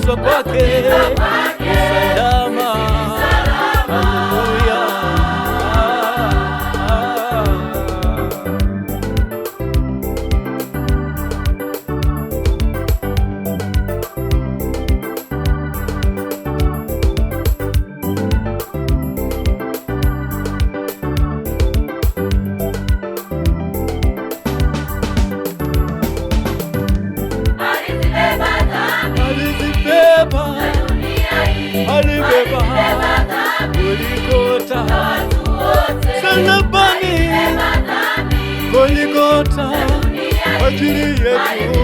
kubatizwa kwake salama. Haleluya. Goligota kwa ajili yetu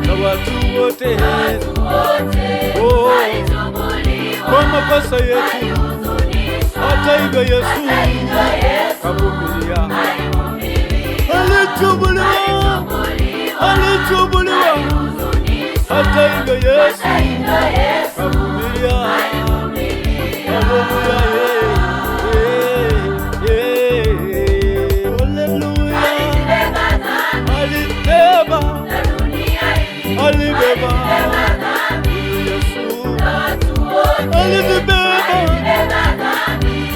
na watu wote, kwa makosa yetu. Hata hivyo Yesu kavumilia, alichubuliwa. Hata hivyo Yesu kavumilia. Haleluya. Alibeba Yesu,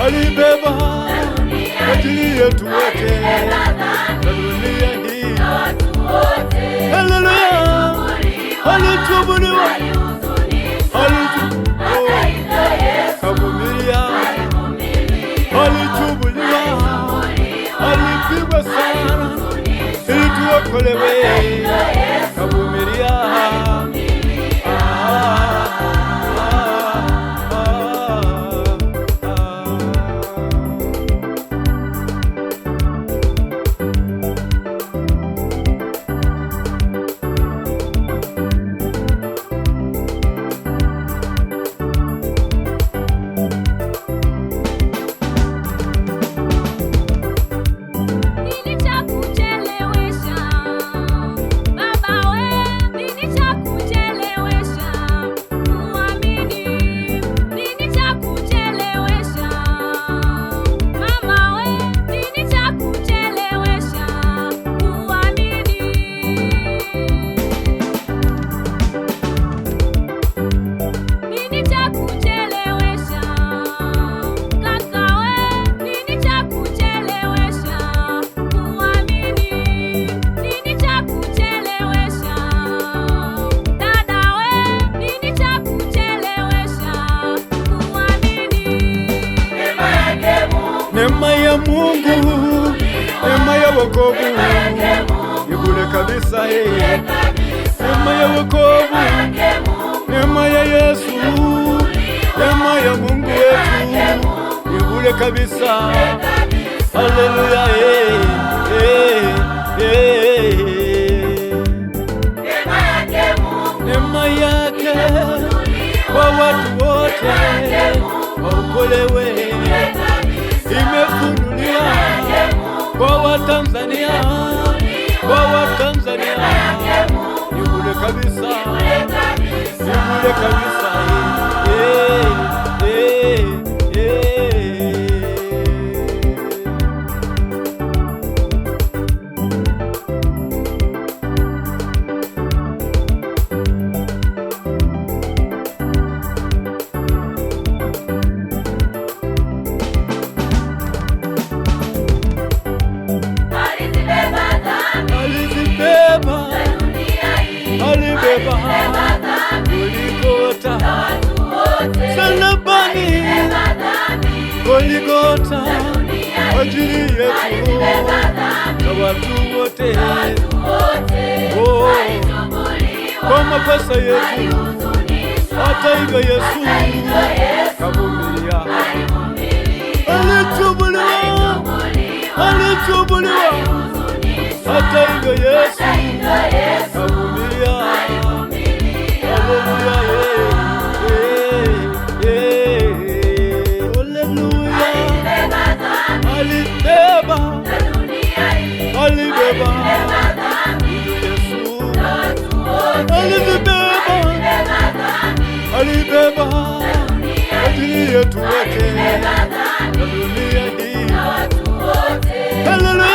alibeba ajili yetu wote na dunia hii. Haleluya, alichubuliwa, kavumilia, alichubuliwa, alipigwa sana ili tuokolewe. Kavumilia. Neema ya Mungu, neema ya wokovu ni bure kabisa. Neema ya wokovu, neema ya Yesu, neema ya Mungu wetu ni bure kabisa. Haleluya. Neema yake kwa watu wote waokolewe, imefunuliwa kwa Watanzania, ni bure kabisa, ni bure kabisa. Goligota salabani, Goligota ajili yetu na watu wote, kwa makosa yetu. Hata hivyo Yesu kavumilia, alichubuliwa. Hata hivyo Yesu kavumilia. Alibeba Yesu, alibeba ajili yetu wote na dunia hii. Haleluya.